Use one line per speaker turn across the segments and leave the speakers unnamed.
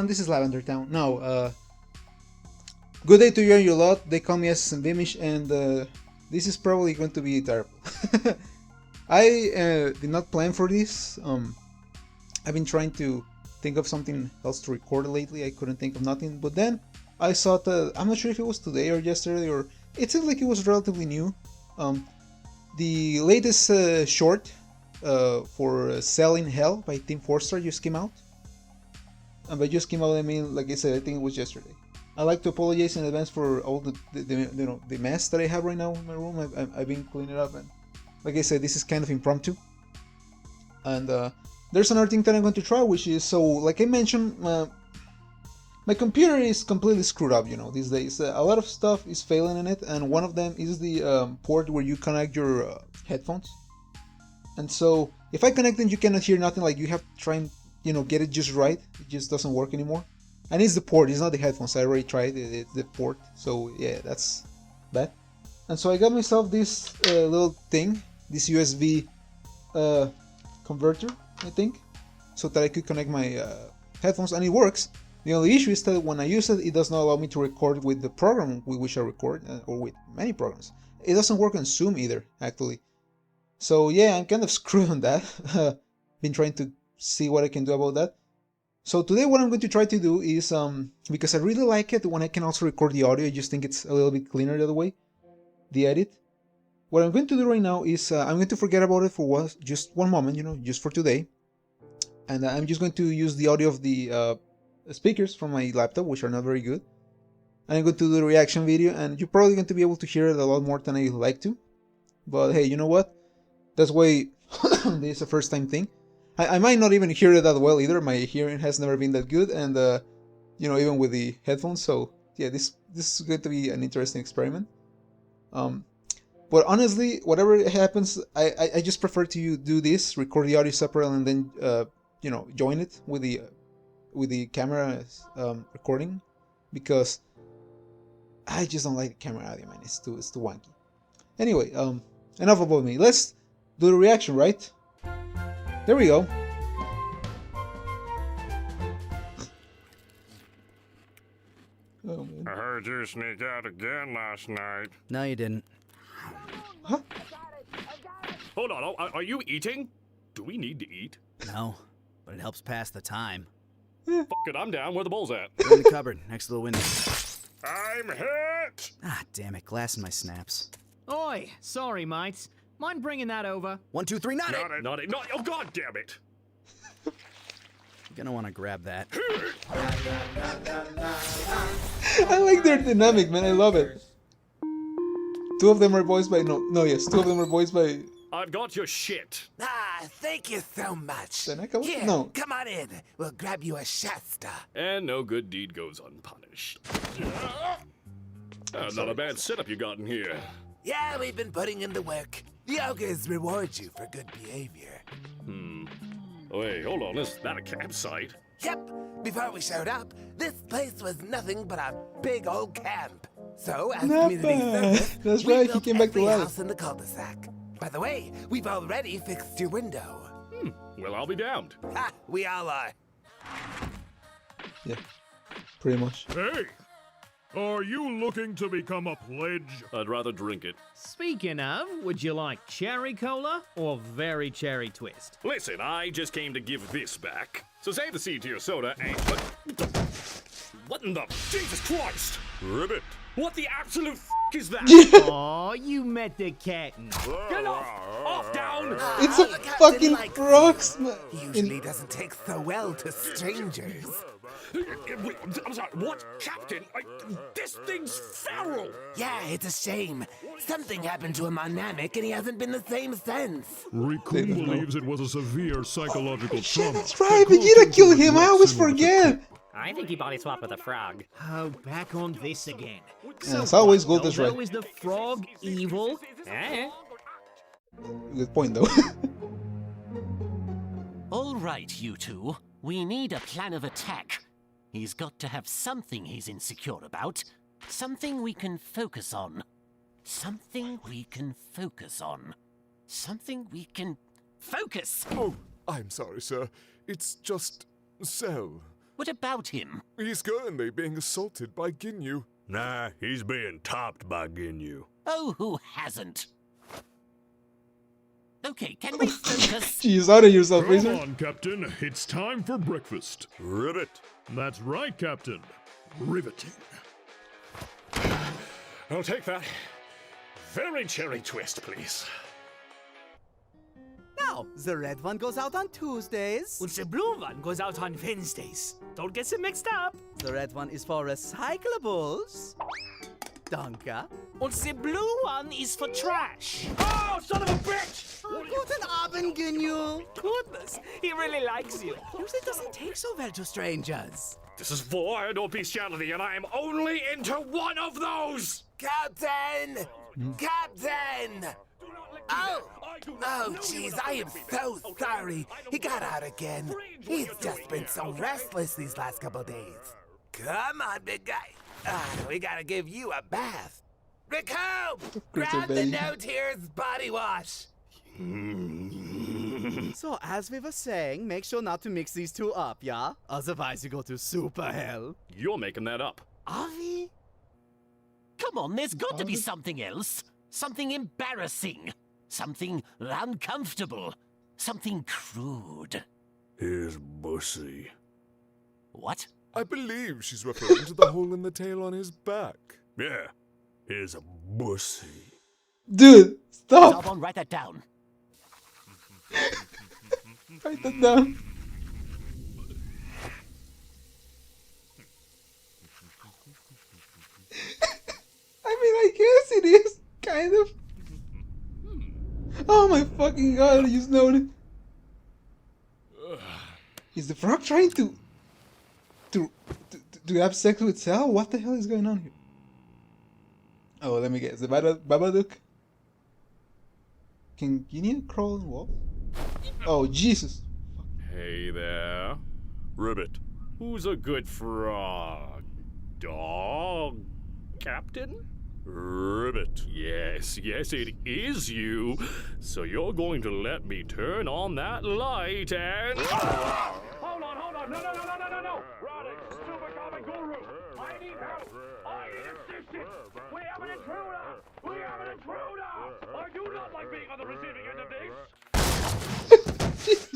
everyone, this is Lavender Town. No, good day to you and your lot. They call me SSM Vimish, and this is probably going to be terrible. I did not plan for this. I've been trying to think of something else to record lately. I couldn't think of nothing, but then I saw that, I'm not sure if it was today or yesterday, or it seemed like it was relatively new. The latest short for Selling Hell by Team 4-Star just came out. And by just came out, I mean, like I said, I think it was yesterday. I'd like to apologize in advance for all the mess that I have right now in my room. I've been cleaning it up, and like I said, this is kind of impromptu. And there's another thing that I'm going to try, which is, so like I mentioned, my computer is completely screwed up, these days. A lot of stuff is failing in it, and one of them is the port where you connect your headphones. And so if I connect them, you cannot hear nothing. Like, you have to try and get it just right. It just doesn't work anymore. And it's the port, it's not the headphones. I already tried it, it's the port. So yeah, that's bad. And so I got myself this little thing, this USB converter, I think, so that I could connect my headphones, and it works. The only issue is that when I use it, it does not allow me to record with the program with which I record, or with many programs. It doesn't work on Zoom either, actually. So yeah, I'm kind of screwed on that. Been trying to see what I can do about that. So today what I'm going to try to do is, because I really like it when I can also record the audio, I just think it's a little bit cleaner the other way, the edit. What I'm going to do right now is, I'm going to forget about it for just one moment, just for today. And I'm just going to use the audio of the speakers from my laptop, which are not very good. And I'm going to do the reaction video, and you're probably going to be able to hear it a lot more than I like to. But hey, you know what? That's why this is a first time thing. I might not even hear it that well either. My hearing has never been that good, and even with the headphones. So yeah, this is going to be an interesting experiment. But honestly, whatever happens, I just prefer to do this, record the audio separate, and then join it with the camera recording, because I just don't like the camera audio, man. It's too wanky. Anyway, enough about me. Let's do the reaction, right? There we go. Oh, man.
I heard you sneak out again last night.
No, you didn't.
Huh?
Hold on, are you eating? Do we need to eat?
No, but it helps pass the time.
Fuck it, I'm down. Where the bowl's at?
In the cupboard, next to the window.
I'm hit!
Ah, damn it, glass in my snaps.
Oi, sorry, mates. Mind bringing that over?
1, 2, 3, not it!
Not it. Oh, god damn it!
You're gonna want to grab that.
I like their dynamic, man. I love it. Two of them are voiced by two of them are voiced by.
I've got your shit.
Ah, thank you so much. Here,
No.
come on in. We'll grab you a Shasta.
And no good deed goes unpunished. Not a bad setup you got in here.
Yeah, we've been putting in the work. The ogres reward you for good behavior.
Wait, hold on. Is that a campsite?
Yep, before we showed up, this place was nothing but a big old camp. So, as
Not
community
bad.
service,
That's
we
right, he
built
came back to
every
life.
house in the cul-de-sac. By the way, we've already fixed your window.
Well, I'll be damned.
Ha, we all are.
Yeah, pretty much.
Hey! Are you looking to become a pledge?
I'd rather drink it.
Speaking of, would you like cherry cola or very cherry twist?
Listen, I just came to give this back. So save the seed to your soda and... What in the... Jesus Christ! Ribbit. What the absolute f*** is that?
Aw, you met the captain.
Get off! Off, down!
It's a
The captain
fucking
likes
frogs,
you.
man.
He usually doesn't take so well to strangers.
Wait, I'm sorry, what? Captain? This thing's feral!
Yeah, it's a shame. Something happened to him on Namek and he hasn't been the same since.
Rikun believes it was a severe psychological
Shit,
trauma.
that's right. Vegeta killed him. I always
Similar to
forget.
I think he body swapped with a frog.
Oh, back on this again.
Yeah, it's always good. That's
Guldo,
right.
is the frog evil?
Eh?
Good point, though.
All right, you two. We need a plan of attack. He's got to have something he's insecure about. Something we can focus on. Something we can focus on. Something we can... Focus!
Oh, I'm sorry, sir. It's just Cell.
What about him?
He's currently being assaulted by Ginyu.
Nah, he's being topped by Ginyu.
Oh, who hasn't? Okay, can we focus?
Jeez, out of yourself,
Come
Razor.
on, Captain. It's time for breakfast.
Ribbit.
That's right, Captain. Riveting.
I'll take that. Very cherry twist, please.
Now, the red one goes out on Tuesdays.
And the blue one goes out on Wednesdays. Don't get them mixed up.
The red one is for recyclables. Danke.
And the blue one is for trash. Oh, son of a bitch!
Guten Abend, Ginyu.
Goodness, he really likes you.
Usually doesn't take so well to strangers.
This is war and bestiality, and I am only into one of those!
Captain! Captain! Oh! Oh, jeez, I am so sorry. He got out again. He's just been so restless these last couple days. Come on, big guy. We gotta give you a bath. Rico! Grab the no-tears body wash.
So, as we were saying, make sure not to mix these two up, yeah? Otherwise you go to super hell.
You're making that up.
Are we?
Come on, there's got to be something else. Something embarrassing. Something uncomfortable. Something crude.
His bussy.
What?
I believe she's referring to the hole in the tail on his back.
Yeah, his bussy.
Dude, stop!
Someone write that down.
Write that down. I mean, I guess it is, kind of. Oh my fucking god, I just noted. Is the frog trying to have sex with Cell? What the hell is going on here? Oh, let me guess. The Babadook? Can Ginyu crawl on walls? Oh, Jesus.
Hey there. Ribbit. Who's a good frog? Dog? Captain? Ribbit. Yes, it is you. So you're going to let me turn on that light and...
Hold on. No. Rhotic, super common guru. I need help. I need assistance. We have an intruder. I do not like being on the receiving end of this.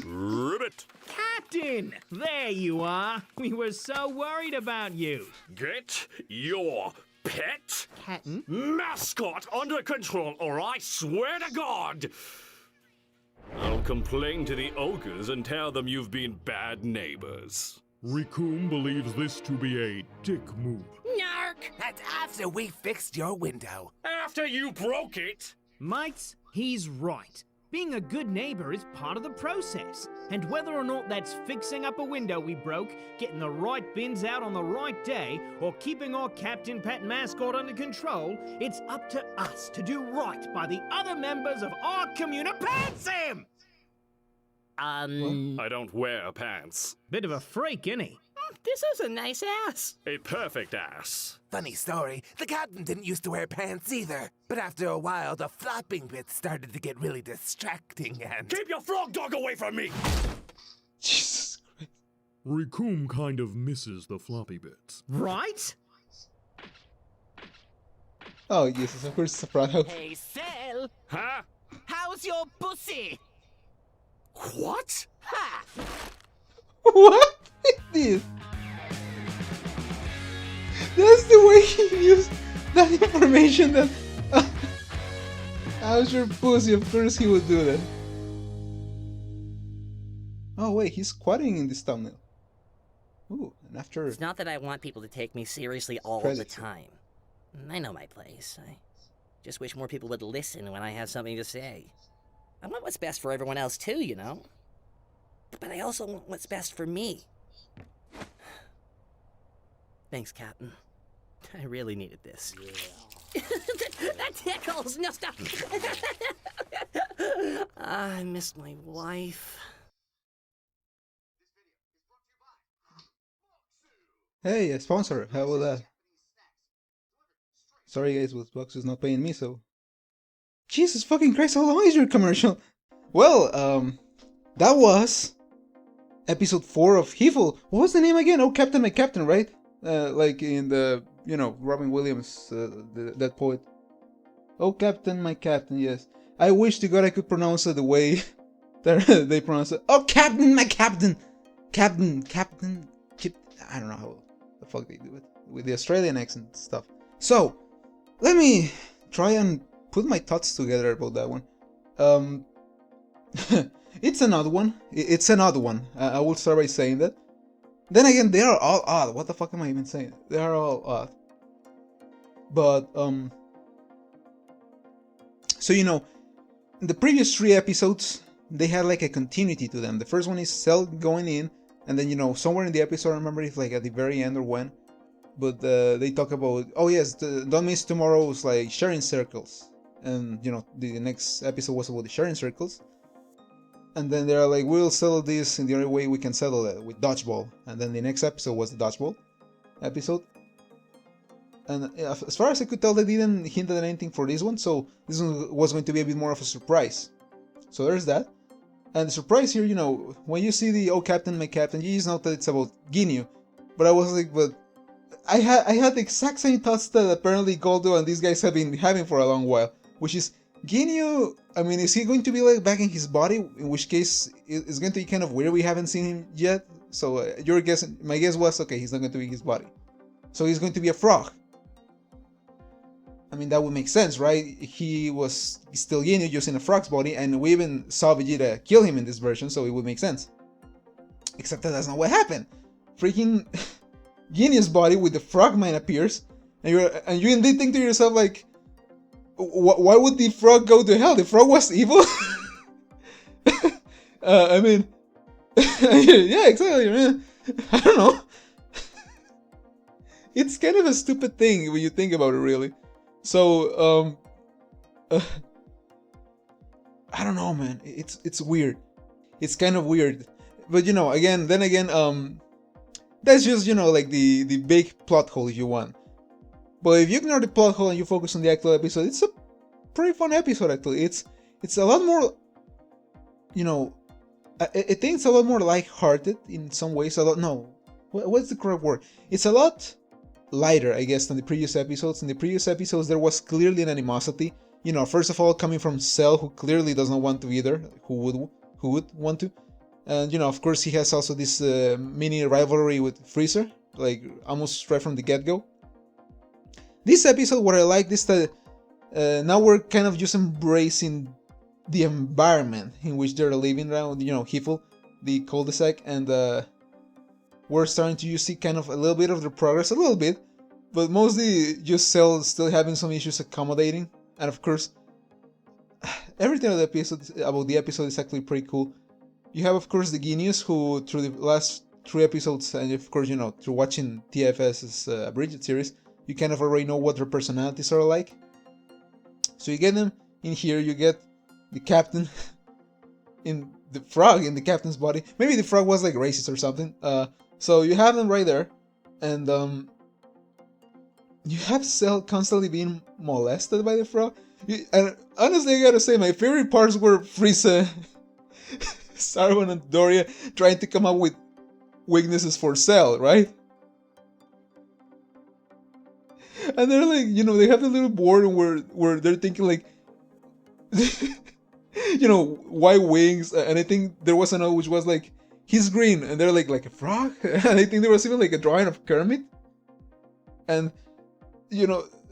Ribbit.
Captain! There you are. We were so worried about you.
Get your pet
Captain?
mascot under control, or I swear to God, I'll complain to the ogres and tell them you've been bad neighbors.
Rikum believes this to be a dick move.
Nark!
That's after we fixed your window.
After you broke it!
Mates, he's right. Being a good neighbor is part of the process. And whether or not that's fixing up a window we broke, getting the right bins out on the right day, or keeping our Captain Pet mascot under control, it's up to us to do right by the other members of our community. Pants him!
I don't wear pants.
Bit of a freak, innit?
This is a nice ass.
A perfect ass.
Funny story, the captain didn't used to wear pants either. But after a while, the flopping bits started to get really distracting and...
Keep your frog dog away from me!
Jesus Christ.
Rikum kind of misses the floppy bits.
Right?
Oh, Jesus, of course it's a Prado.
Hey, Cell!
Huh?
How's your pussy?
What?
Ha!
What is this? That's the way he used that information that... How's your pussy? Of course he would do that. Oh wait, he's squatting in this thumbnail. Ooh, and after...
It's not that I want people to take me seriously all the time. I know my place. I just wish more people would listen when I have something to say. I want what's best for everyone else too, you know? But I also want what's best for me. Thanks, Captain. I really needed this. Yeah. That tickles! No, stop! I miss my wife.
Hey, a sponsor, how about that? Sorry guys, but Box is not paying me, so... Jesus fucking Christ, how long is your commercial? Well, that was... episode 4 of HFIL. What was the name again? Oh, Captain, my Captain, right? Like in the, Robin Williams, that poet. Oh, Captain, my Captain, yes. I wish to God I could pronounce it the way that they pronounce it. Oh, Captain, my Captain! Captain, I don't know how the fuck they do it with the Australian accent stuff. So, let me try and put my thoughts together about that one. It's an odd one. It's an odd one. I will start by saying that. Then again, they are all odd. What the fuck am I even saying? They are all odd. But, so, in the previous 3 episodes, they had like a continuity to them. The first one is Cell going in, and then, somewhere in the episode, I remember if like at the very end or when, but they talk about, oh yes, don't miss tomorrow's like sharing circles. And, the next episode was about the sharing circles. And then they're like, we'll settle this in the only way we can settle it, with dodgeball. And then the next episode was the dodgeball episode. And as far as I could tell, they didn't hint at anything for this one, so this one was going to be a bit more of a surprise. So there's that. And the surprise here, when you see the "Oh Captain, my Captain," you just know that it's about Ginyu. But I was like, but I had the exact same thoughts that apparently Guldo and these guys have been having for a long while, which is, Ginyu, I mean, is he going to be like back in his body? In which case, it's going to be kind of weird we haven't seen him yet. So your guess, my guess was, okay, he's not going to be in his body. So he's going to be a frog. I mean, that would make sense, right? He was still Ginyu, just in a frog's body, and we even saw Vegeta kill him in this version, so it would make sense. Except that that's not what happened. Freaking Ginyu's body with the frogman appears, and you indeed think to yourself, like, why would the frog go to hell? The frog was evil? I mean, yeah, exactly, man. I don't know. It's kind of a stupid thing when you think about it, really. So, I don't know, man. It's weird. It's kind of weird. But, then again, that's just, like the big plot hole if you want. But if you ignore the plot hole and you focus on the actual episode, it's a pretty fun episode, actually. It's a lot more, I think it's a lot more lighthearted in some ways. What's the correct word? It's a lot lighter, I guess, than the previous episodes. In the previous episodes, there was clearly an animosity. First of all, coming from Cell, who clearly does not want to either, who would want to. And, of course, he has also this mini rivalry with Freezer, like, almost right from the get-go. This episode, what I like is that now we're kind of just embracing the environment in which they're living around, HFIL, the cul-de-sac, and we're starting to see kind of a little bit of the progress, a little bit, but mostly just Cell still having some issues accommodating. And of course, everything about the episode is actually pretty cool. You have, of course, the Ginyus, who through the last 3 episodes, and of course, through watching TFS's abridged series, you kind of already know what their personalities are like. So you get them in here, you get the captain in the frog in the captain's body. Maybe the frog was like racist or something. So you have them right there, and you have Cell constantly being molested by the frog. And honestly, I gotta say, my favorite parts were Frieza, Sarwan, and Doria trying to come up with weaknesses for Cell, right? And they're like, they have a little board where they're thinking like, why wings? And I think there was another which was like, he's green, and they're like a frog? And I think there was even like a drawing of Kermit. And,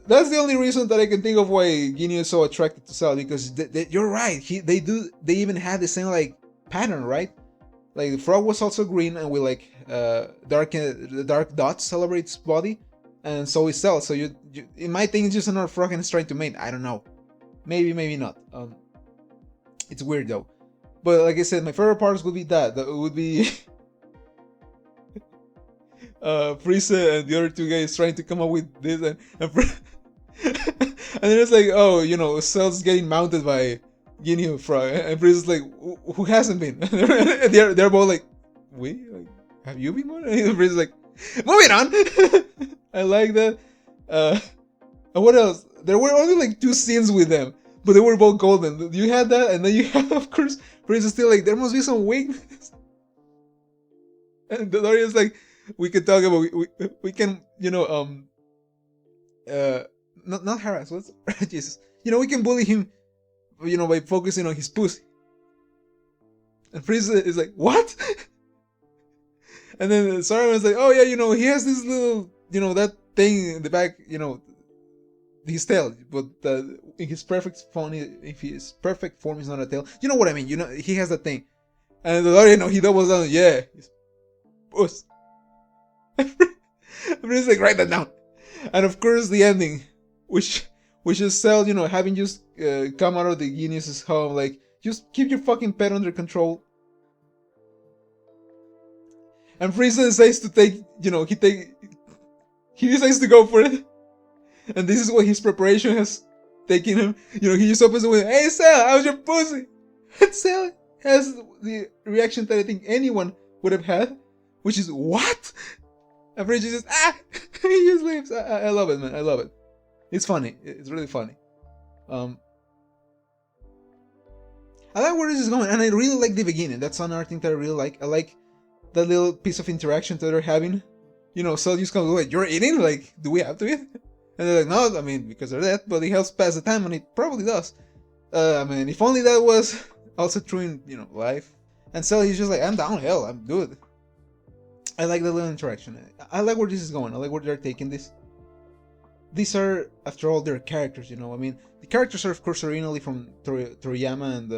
that's the only reason that I can think of why Ginyu is so attracted to Cell, because you're right, they even had the same like pattern, right? Like the frog was also green, and with like dark dots celebrate its body, and so is Cell. So you it might think it's just another frog and it's trying to mate. I don't know, maybe not. It's weird though. But like I said, my favorite parts would be that would be Frieza and the other 2 guys trying to come up with this, and then it's like, oh, Cell's getting mounted by Ginyu Frog, and Frieza's like, who hasn't been? And they're both like, we? Like, have you been one? And Frieza's like, moving on. I like that. And what else? There were only like 2 scenes with them, but they were both golden. You had that, and then you have, of course, Frieza still like, there must be some weakness. And Dorian's like, we can talk about we can not harass, what's Jesus, we can bully him, by focusing on his pussy. And Frieza is like, what? And then Saruman's like, oh yeah, he has this little, that thing in the back, his tail, but in his perfect form, if his perfect form is not a tail, you know what I mean? He has that thing. And the Dorian, he doubles down, yeah, his puss. Frieza's like, write that down. And of course, the ending, which is Cell, having just come out of the genius's home, like, just keep your fucking pet under control. And Frieza decides to take, he decides to go for it. And this is what his preparation has taken him. He just opens the window, hey Cell, how's your pussy? And Cell has the reaction that I think anyone would have had, which is, what? And Frieza just, he just leaves. I love it, man, I love it. It's funny, it's really funny. I like where this is going, and I really like the beginning. That's another thing that I really like. I like that little piece of interaction that they're having. Cell just comes, wait, you're eating? Like, do we have to eat? And they're like, no, I mean, because they're dead, but it helps pass the time, and it probably does. I mean, if only that was also true in, life. And Cell, he's just like, I'm down, hell, I'm good. I like that little interaction. I like where this is going. I like where they're taking this. These are, after all, their characters, I mean, the characters are, of course, originally from Toriyama and,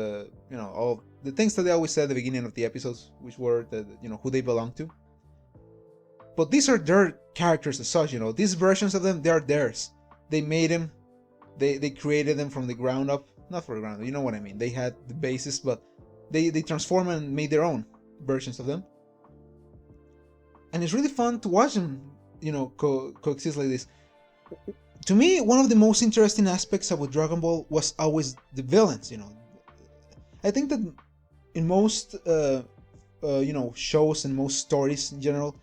all the things that they always said at the beginning of the episodes, which were, who they belong to. But these are their characters as such, These versions of them, they are theirs. They made them. They created them from the ground up. Not from the ground up, you know what I mean. They had the basis, but they transformed and made their own versions of them. And it's really fun to watch them, coexist like this. To me, one of the most interesting aspects about Dragon Ball was always the villains, I think that in most, shows and most stories in general,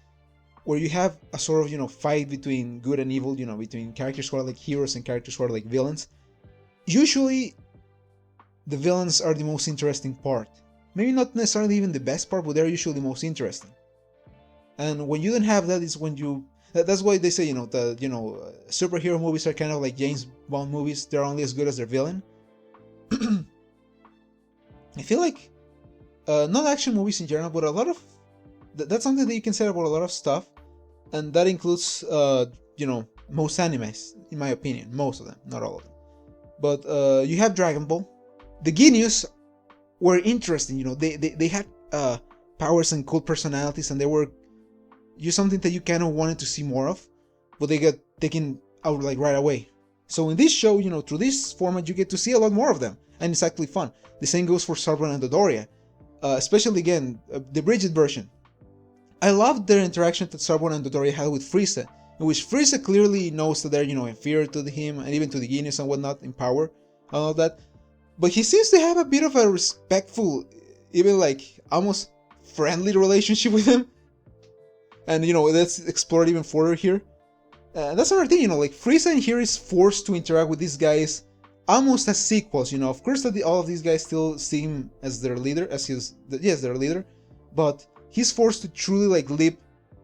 where you have a sort of, fight between good and evil, between characters who are like heroes and characters who are like villains, usually the villains are the most interesting part. Maybe not necessarily even the best part, but they're usually the most interesting. And when you don't have that, is when you... That's why they say, superhero movies are kind of like James Bond movies. They're only as good as their villain. I feel like, not action movies in general, but a lot of... That's something that you can say about a lot of stuff. And that includes, most animes, in my opinion. Most of them, not all of them. But you have Dragon Ball. The Genius were interesting, they had powers and cool personalities, and they were something that you kind of wanted to see more of, but they got taken out like right away. So in this show, through this format, you get to see a lot more of them, and it's actually fun. The same goes for Sarban and Dodoria, especially again the Bridget version. I loved their interaction that Sarban and Dodoria had with Frieza, in which Frieza clearly knows that they're inferior to him and even to the Genius and whatnot in power and all that, but he seems to have a bit of a respectful, even like almost friendly relationship with him. And let's explore it even further here. That's another thing, like Frieza in here is forced to interact with these guys almost as sequels. Of course that all of these guys still see him as their leader, their leader, but he's forced to truly like live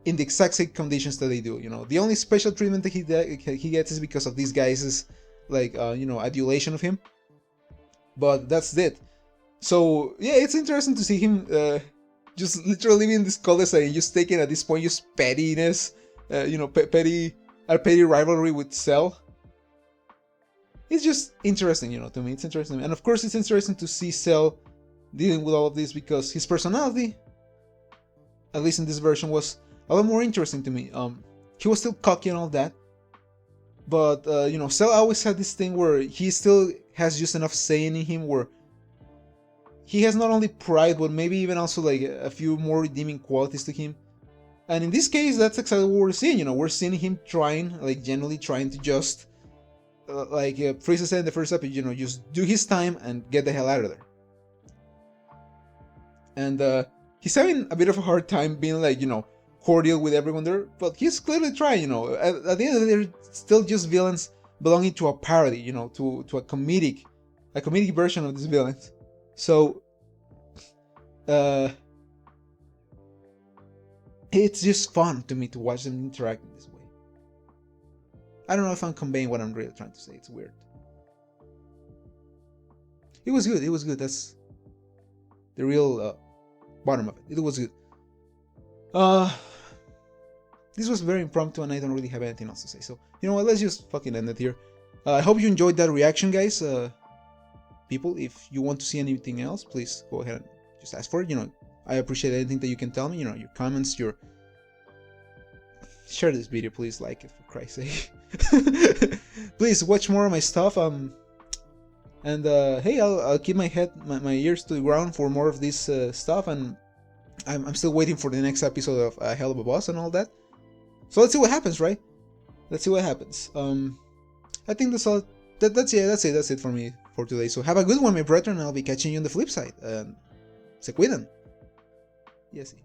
in the exact same conditions that they do. The only special treatment that he gets is because of these guys' like adulation of him. But that's it. So yeah, it's interesting to see him just literally living in this cul-de-sac and just taking at this point just pettiness, petty rivalry with Cell. It's just interesting, to me. It's interesting, and of course it's interesting to see Cell dealing with all of this because his personality, at least in this version, was a lot more interesting to me. He was still cocky and all that, but Cell always had this thing where he still has just enough saying in him where he has not only pride, but maybe even also like a few more redeeming qualities to him. And in this case, that's exactly what we're seeing. We're seeing him trying, like genuinely trying to just, like Frieza said in the first episode, just do his time and get the hell out of there. And he's having a bit of a hard time being like, cordial with everyone there, but he's clearly trying. At the end of the day, they're still just villains belonging to a parody, to a comedic version of these villains. So, it's just fun to me to watch them interact in this way. I don't know if I'm conveying what I'm really trying to say. It's weird. It was good. It was good. That's the real bottom of it. It was good. This was very impromptu, and I don't really have anything else to say. So you know what? Let's just fucking end it here. I hope you enjoyed that reaction, guys. People, if you want to see anything else, please go ahead and just ask for it. You know, I appreciate anything that you can tell me. You know, your comments, your share this video, please. Like it, for Christ's sake. Please watch more of my stuff. And hey, I'll keep my ears to the ground for more of this stuff, and I'm still waiting for the next episode of Hell of a Boss and all that. So let's see what happens, right? Let's see what happens. I think that's all. That's it for me for today. So have a good one, my brethren, and I'll be catching you on the flip side. Se cuidan. Y así.